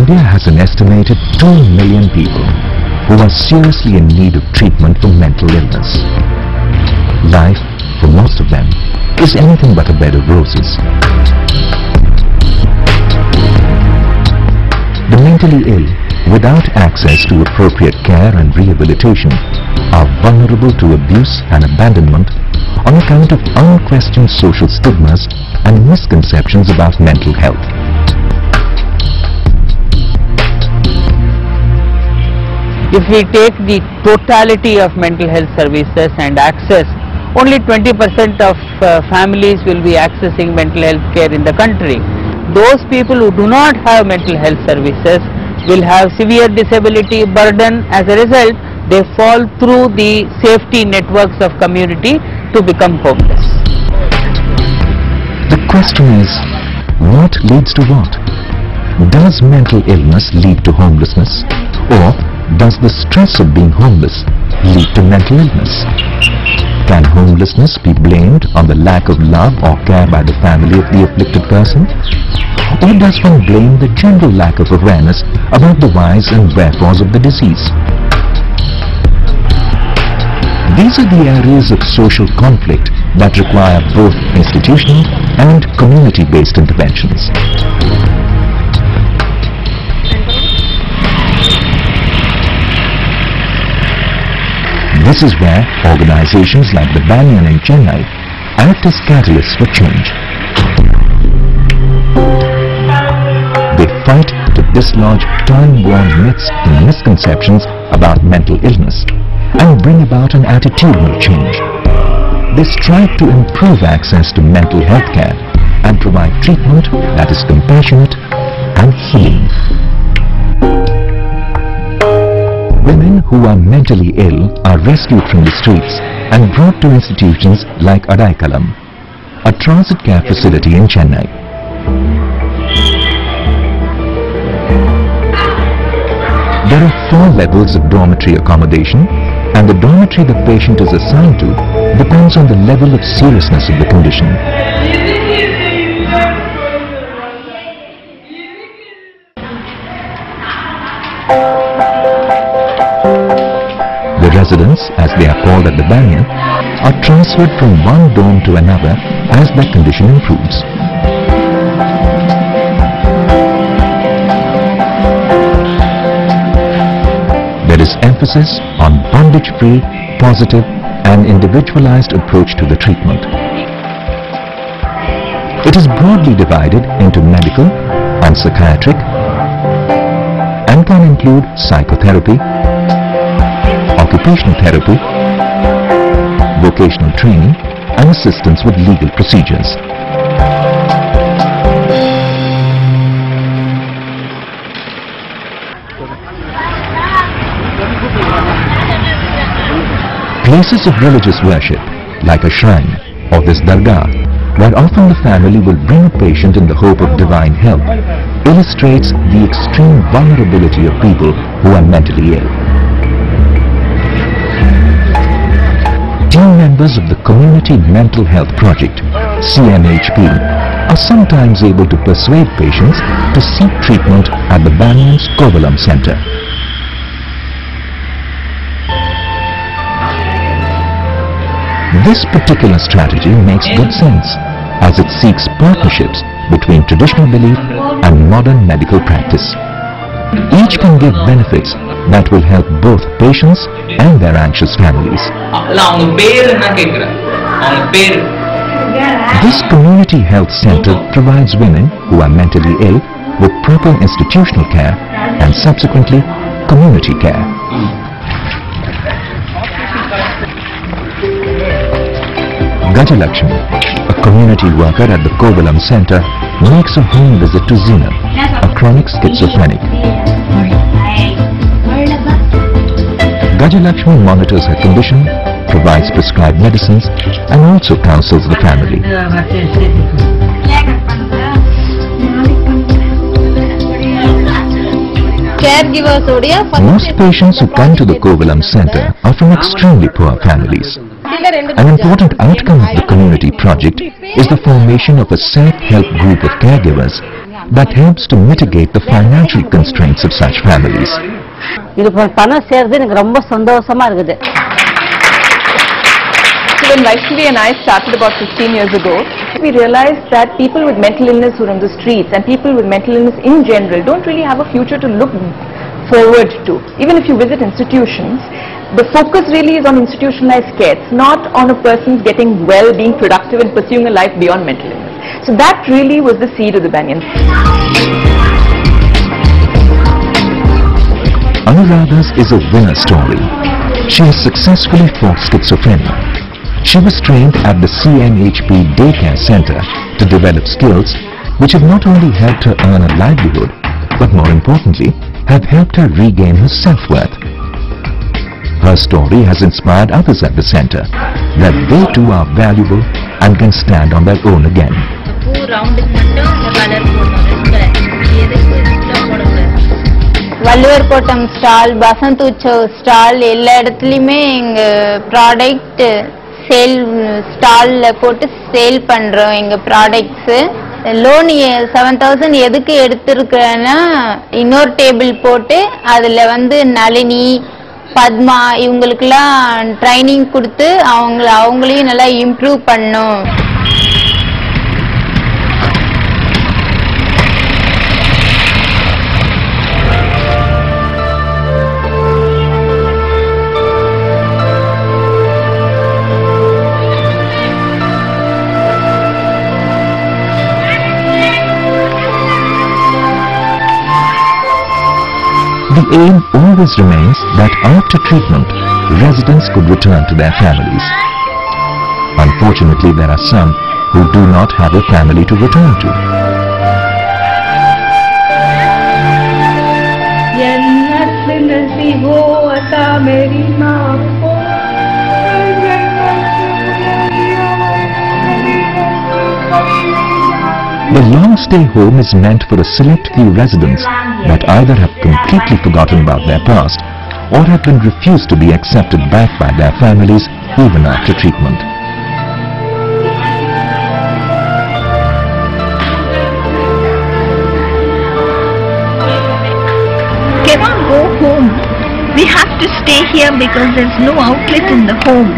India has an estimated 2 million people who are seriously in need of treatment for mental illness. Life, for most of them, is anything but a bed of roses. The mentally ill, without access to appropriate care and rehabilitation, are vulnerable to abuse and abandonment on account of unquestioned social stigmas and misconceptions about mental health. If we take the totality of mental health services and access, only 20% of families will be accessing mental health care in the country. Those people who do not have mental health services will have severe disability burden. As a result, they fall through the safety networks of community to become homeless. The question is, what leads to what? Does mental illness lead to homelessness, or does the stress of being homeless lead to mental illness? Can homelessness be blamed on the lack of love or care by the family of the afflicted person? Or does one blame the general lack of awareness about the whys and wherefores of the disease? These are the areas of social conflict that require both institutional and community-based interventions. This is where organizations like the Banyan in Chennai act as catalysts for change. They fight to dislodge time-worn myths and misconceptions about mental illness and bring about an attitudinal change. They strive to improve access to mental health care and provide treatment that is compassionate and healing. Women who are mentally ill are rescued from the streets and brought to institutions like Adaikalam, a transit care facility in Chennai. There are 4 levels of dormitory accommodation, and the dormitory the patient is assigned to depends on the level of seriousness of the condition. The residents, as they are called at the Banyan, are transferred from one dorm to another as their condition improves. There is emphasis on bondage-free, positive and individualized approach to the treatment. It is broadly divided into medical and psychiatric and can include psychotherapy, occupational therapy, vocational training and assistance with legal procedures. Places of religious worship, like a shrine or this dargah, where often the family will bring a patient in the hope of divine help, illustrates the extreme vulnerability of people who are mentally ill. Team members of the Community Mental Health Project, CMHP, are sometimes able to persuade patients to seek treatment at the Banyan's Kovalam Center. This particular strategy makes good sense, as it seeks partnerships between traditional belief and modern medical practice. Each can give benefits that will help both patients and their anxious families. This community health center provides women who are mentally ill with proper institutional care and subsequently community care. Gajalakshmi, a community worker at the Kovalam Center, makes a home visit to Zina, a chronic schizophrenic. Gajalakshmi monitors her condition, provides prescribed medicines and also counsels the family. Most patients who come to the Kovalam Center are from extremely poor families. An important outcome of the community project is the formation of a self-help group of caregivers that helps to mitigate the financial constraints of such families. இது பணம் சேர்ந்து எனக்கு ரொம்ப சந்தோஷமா இருக்குது. So when Vaishnavi and I started about 15 years ago, we realized that people with mental illness who are on the streets and people with mental illness in general don't really have a future to look forward to. Even if you visit institutions, the focus really is on institutionalized care. It's not on a person's getting well, being productive and pursuing a life beyond mental illness. So that really was the seed of the Banyan. Anuradha's is a winner story. She has successfully fought schizophrenia. She was trained at the CNHP Daycare Center to develop skills which have not only helped her earn a livelihood, but more importantly, have helped her regain her self-worth. Her story has inspired others at the center that they too are valuable and can stand on their own again. Valluvar Kottam stall, Vasanth Utsav stall, எல்லா இடத்துலையுமே எங்கள் product sale ஸ்டாலில் போட்டு sale பண்ணுறோம் எங்கள் products. Loan 7,000 எதுக்கு எடுத்திருக்கிறேன்னா, இன்னொரு table போட்டு அதில் நளினி, பத்மா இவங்களுக்கெல்லாம் ட்ரைனிங் கொடுத்து அவங்களையும் நல்லா இம்ப்ரூவ் பண்ணும். The aim always remains that after treatment, residents could return to their families. Unfortunately, there are some who do not have a family to return to. The long stay home is meant for a select few residents that either have completely forgotten about their past or have been refused to be accepted back by their families even after treatment. Cannot go home. We have to stay here because there's no outlet in the home.